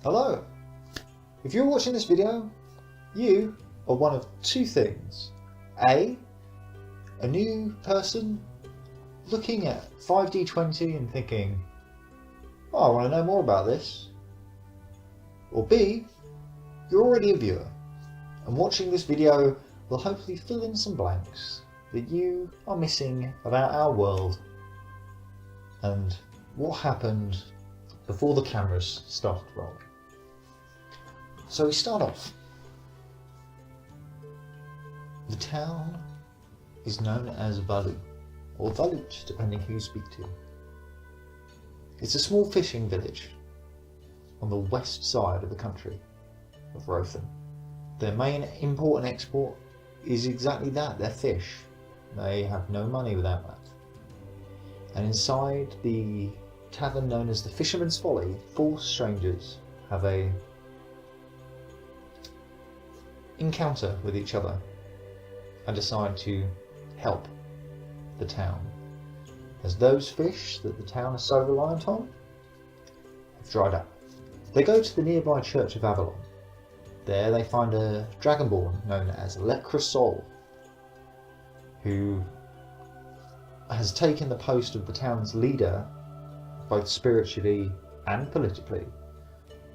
Hello! If you're watching this video, you are one of two things. A new person looking at 5D20 and thinking, oh, I want to know more about this. Or B, you're already a viewer, and watching this video will hopefully fill in some blanks that you are missing about our world and what happened before the cameras started rolling. So we start off. The town is known as Valu, or Valut, depending who you speak to. It's a small fishing village on the west side of the country of Rothan. Their main import and export is exactly that, their fish. They have no money without that. And inside the tavern known as the Fisherman's Folly, 4 strangers have a encounter with each other and decide to help the town, as those fish that the town is so reliant on have dried up. They go to the nearby church of Avalon. There they find a dragonborn known as Lecrasol, who has taken the post of the town's leader both spiritually and politically,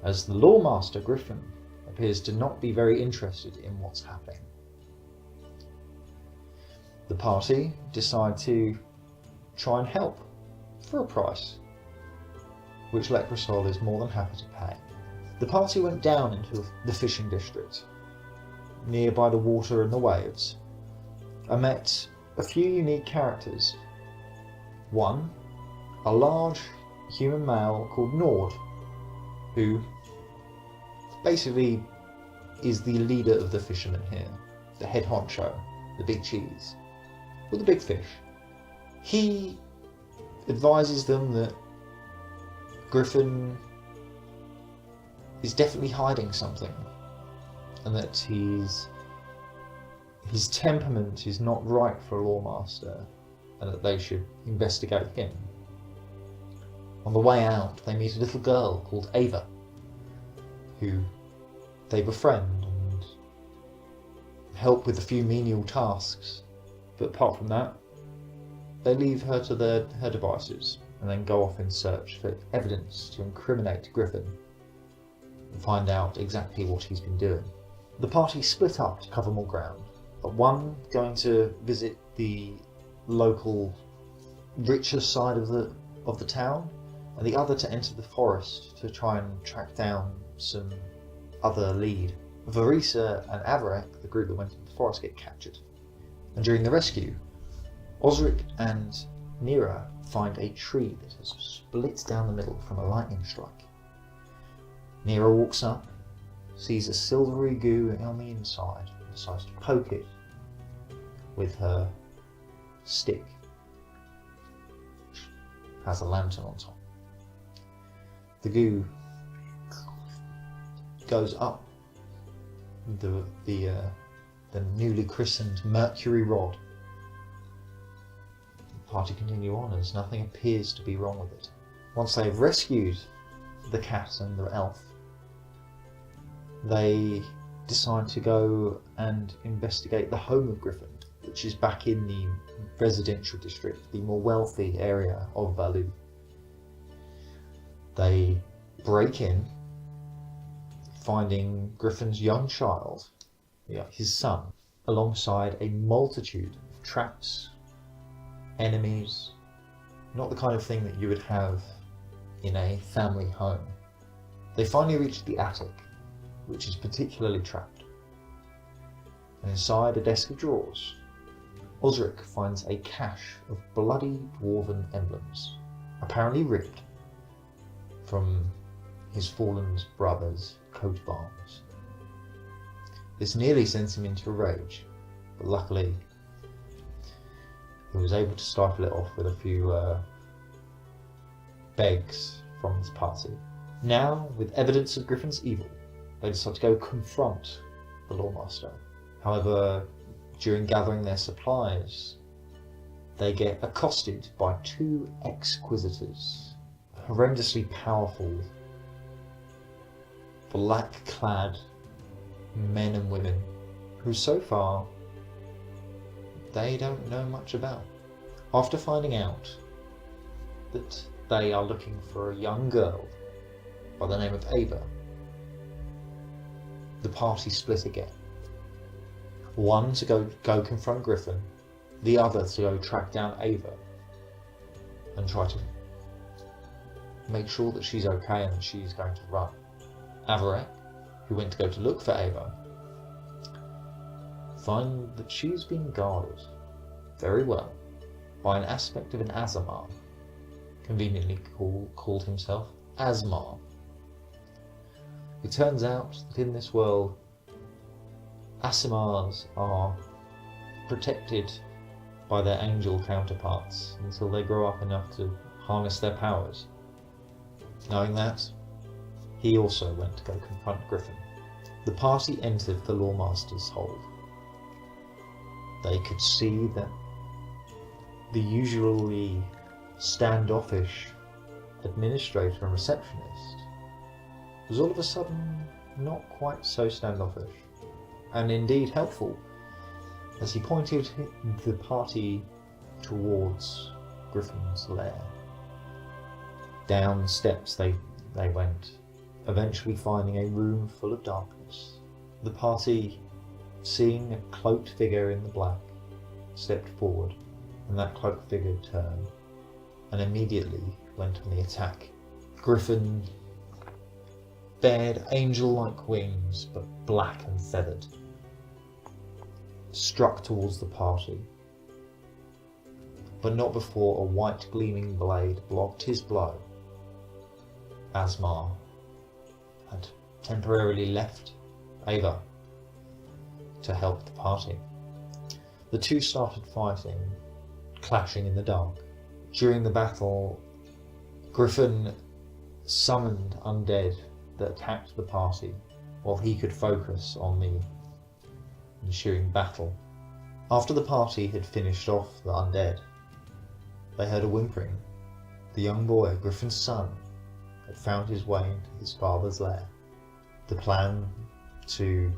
as the lawmaster Griffin appears to not be very interested in what's happening. The party decide to try and help for a price, which Lecrasol is more than happy to pay. The party went down into the fishing district, nearby the water and the waves, and met a few unique characters. One, a large human male called Nord, who basically is the leader of the fishermen here, the head honcho, the big cheese, with the big fish. He advises them that Griffin is definitely hiding something, and that his temperament is not right for a lawmaster, and that they should investigate him. On the way out, they meet a little girl called Ava, who they befriend and help with a few menial tasks, but apart from that, they leave her to her devices and then go off in search for evidence to incriminate Griffin and find out exactly what he's been doing. The party split up to cover more ground, but one going to visit the local richer side of the town, and the other to enter the forest to try and track down some other lead. Varisa and Avarek, the group that went into the forest, get captured. And during the rescue, Osric and Nira find a tree that has split down the middle from a lightning strike. Nira walks up, sees a silvery goo on the inside, and decides to poke it with her stick, which has a lantern on top. The goo goes up the newly christened Mercury Rod. The party continue on as nothing appears to be wrong with it. Once they've rescued the cat and the elf, they decide to go and investigate the home of Griffin, which is back in the residential district, the more wealthy area of Valu. They break in, finding Griffin's young child, his son, alongside a multitude of traps, enemies, not the kind of thing that you would have in a family home. They finally reach the attic, which is particularly trapped. And inside a desk of drawers, Osric finds a cache of bloody dwarven emblems, apparently ripped from his fallen brother's coat of arms. This nearly sends him into a rage, but luckily he was able to stifle it off with a few begs from his party. Now, with evidence of Griffin's evil, they decide to go confront the lawmaster. However, during gathering their supplies, they get accosted by 2 exquisitors, horrendously powerful black-clad men and women who so far they don't know much about. After finding out that they are looking for a young girl by the name of Ava, the party split again. One to go confront Griffin, the other to go track down Ava and try to make sure that she's okay and that she's going to run. Avarek, who went to go to look for Ava, find that she's been guarded very well by an aspect of an Azamar, conveniently called himself Asmar. It turns out that in this world, Asimars are protected by their angel counterparts until they grow up enough to harness their powers. Knowing that, he also went to go confront Griffin. The party entered the Lawmaster's hold. They could see that the usually standoffish administrator and receptionist was all of a sudden not quite so standoffish, and indeed helpful, as he pointed the party towards Griffin's lair. Down steps they went, eventually finding a room full of darkness. The party, seeing a cloaked figure in the black, stepped forward, and that cloaked figure turned and immediately went on the attack. Griffin bared angel-like wings, but black and feathered, struck towards the party, but not before a white gleaming blade blocked his blow. Asmar had temporarily left Ava to help the party. The two started fighting, clashing in the dark. During the battle, Griffin summoned undead that attacked the party while he could focus on the ensuing battle. After the party had finished off the undead, they heard a whimpering. The young boy, Griffin's son, had found his way into his father's lair. The plan to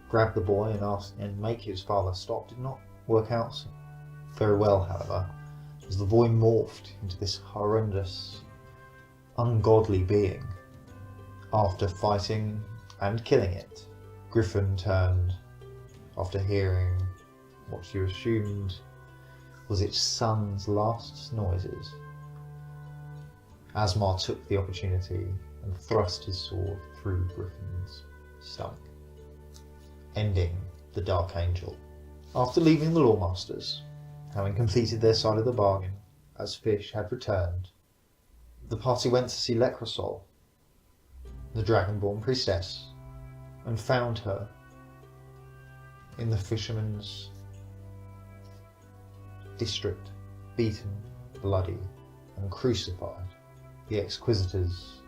grab the boy and make his father stop did not work out very well, however, as the boy morphed into this horrendous, ungodly being. After fighting and killing it, Griffin turned after hearing what she assumed was its son's last noises. Asmar took the opportunity and thrust his sword through Griffin's stomach, ending the Dark Angel. After leaving the Lawmasters, having completed their side of the bargain, as Fish had returned, the party went to see Lecrosol, the Dragonborn priestess, and found her in the fisherman's district, beaten, bloody, and crucified. The Exquisitors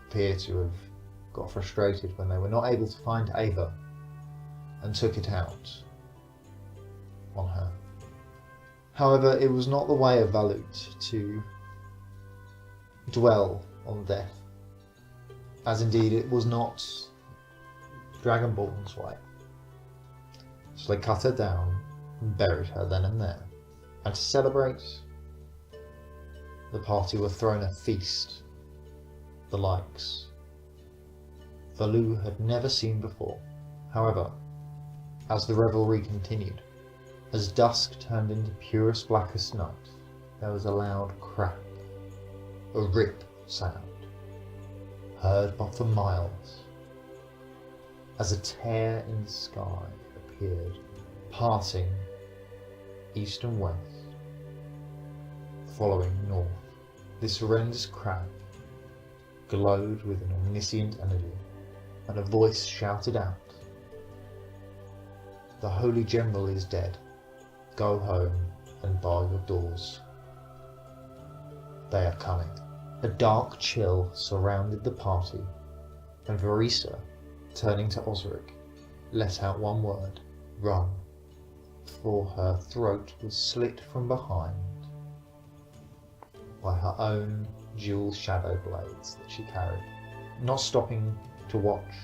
appear to have got frustrated when they were not able to find Ava and took it out on her. However, it was not the way of Valut to dwell on death, as indeed it was not Dragonborn's way. So they cut her down and buried her then and there. And to celebrate, the party were thrown a feast, the likes Valu had never seen before. However, as the revelry continued, as dusk turned into purest blackest night, there was a loud crack, a rip sound, heard but for miles, as a tear in the sky appeared, parting east and west, following north. This horrendous crack glowed with an omniscient energy, and a voice shouted out, "The Holy General is dead. Go home and bar your doors. They are coming." A dark chill surrounded the party, and Verisa, turning to Osric, let out one word, "Run," for her throat was slit from behind by her own dual shadow blades that she carried. Not stopping to watch.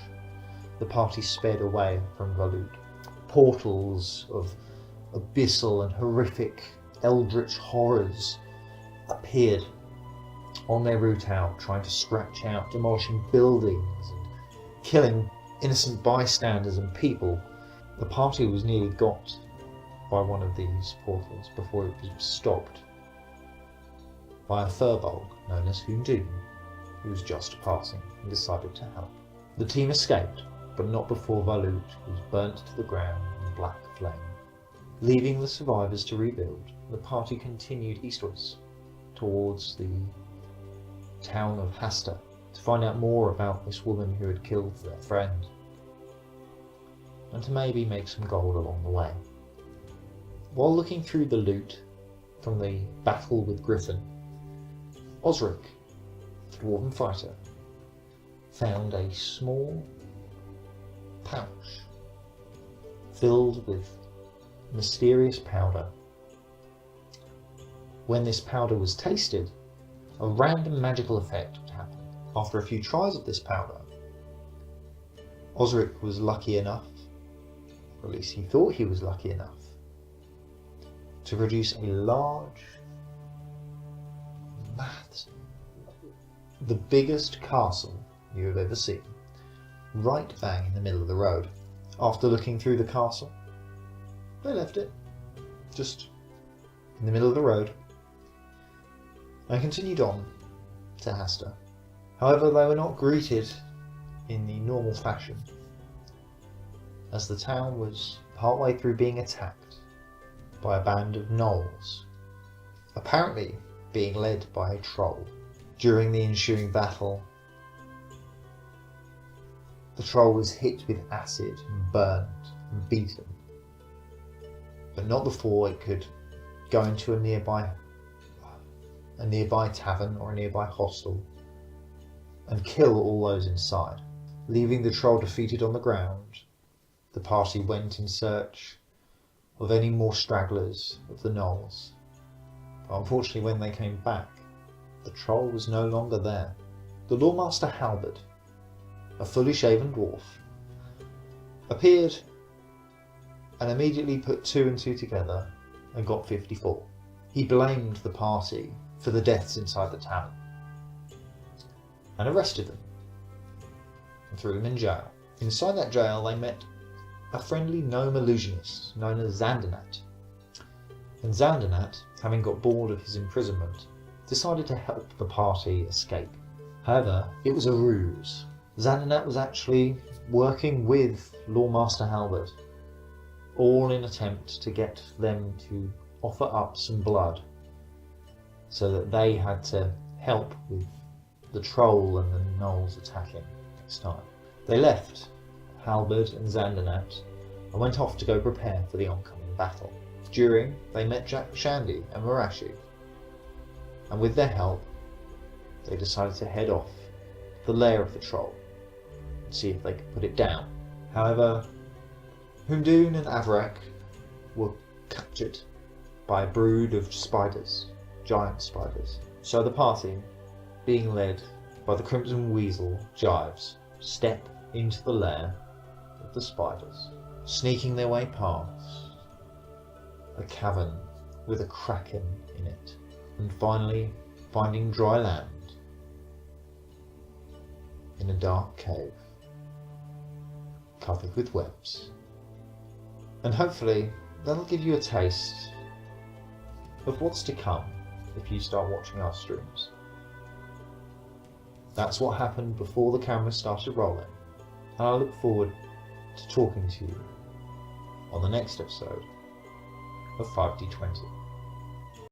The party sped away from Valut. Portals of abyssal and horrific eldritch horrors appeared on their route out, trying to scratch out, demolishing buildings and killing innocent bystanders and people. The party was nearly got by one of these portals before it was stopped by a furbolg known as Hundoon, who was just passing and decided to help. The team escaped, but not before Valut was burnt to the ground in black flame. Leaving the survivors to rebuild, the party continued eastwards towards the town of Hasta to find out more about this woman who had killed their friend, and to maybe make some gold along the way. While looking through the loot from the battle with Griffin, Osric, the dwarven fighter, found a small pouch filled with mysterious powder. When this powder was tasted, a random magical effect would happen. After a few tries of this powder, Osric was lucky enough, or at least he thought he was lucky enough, to produce a large, the biggest castle you have ever seen, right bang in the middle of the road. After looking through the castle, they left it, just in the middle of the road, and continued on to Hasta. However, they were not greeted in the normal fashion, as the town was partway through being attacked by a band of gnolls, apparently being led by a troll. During the ensuing battle, the troll was hit with acid and burned and beaten, but not before it could go into a nearby tavern or a nearby hostel and kill all those inside. Leaving the troll defeated on the ground, the party went in search of any more stragglers of the gnolls. But unfortunately, when they came back, the troll was no longer there. The Lawmaster Halberd, a fully shaven dwarf, appeared and immediately put 2 and 2 together and got 54. He blamed the party for the deaths inside the tavern and arrested them and threw them in jail. Inside that jail they met a friendly gnome illusionist known as Xandanat, and Xandanat, having got bored of his imprisonment, decided to help the party escape. However, it was a ruse. Xandanat was actually working with Lawmaster Halberd, all in attempt to get them to offer up some blood so that they had to help with the troll and the gnolls attacking next time. They left Halberd and Xandanat and went off to go prepare for the oncoming battle. During, they met Jack Shandy and Marashi, and with their help, they decided to head off the lair of the troll and see if they could put it down. However, Hundoon and Avarak were captured by a brood of spiders, giant spiders. So the party, being led by the Crimson Weasel Jives, step into the lair of the spiders, sneaking their way past a cavern with a kraken in it, and finally finding dry land in a dark cave covered with webs. And hopefully that'll give you a taste of what's to come if you start watching our streams. That's what happened before the camera started rolling, and I look forward to talking to you on the next episode of 5D20.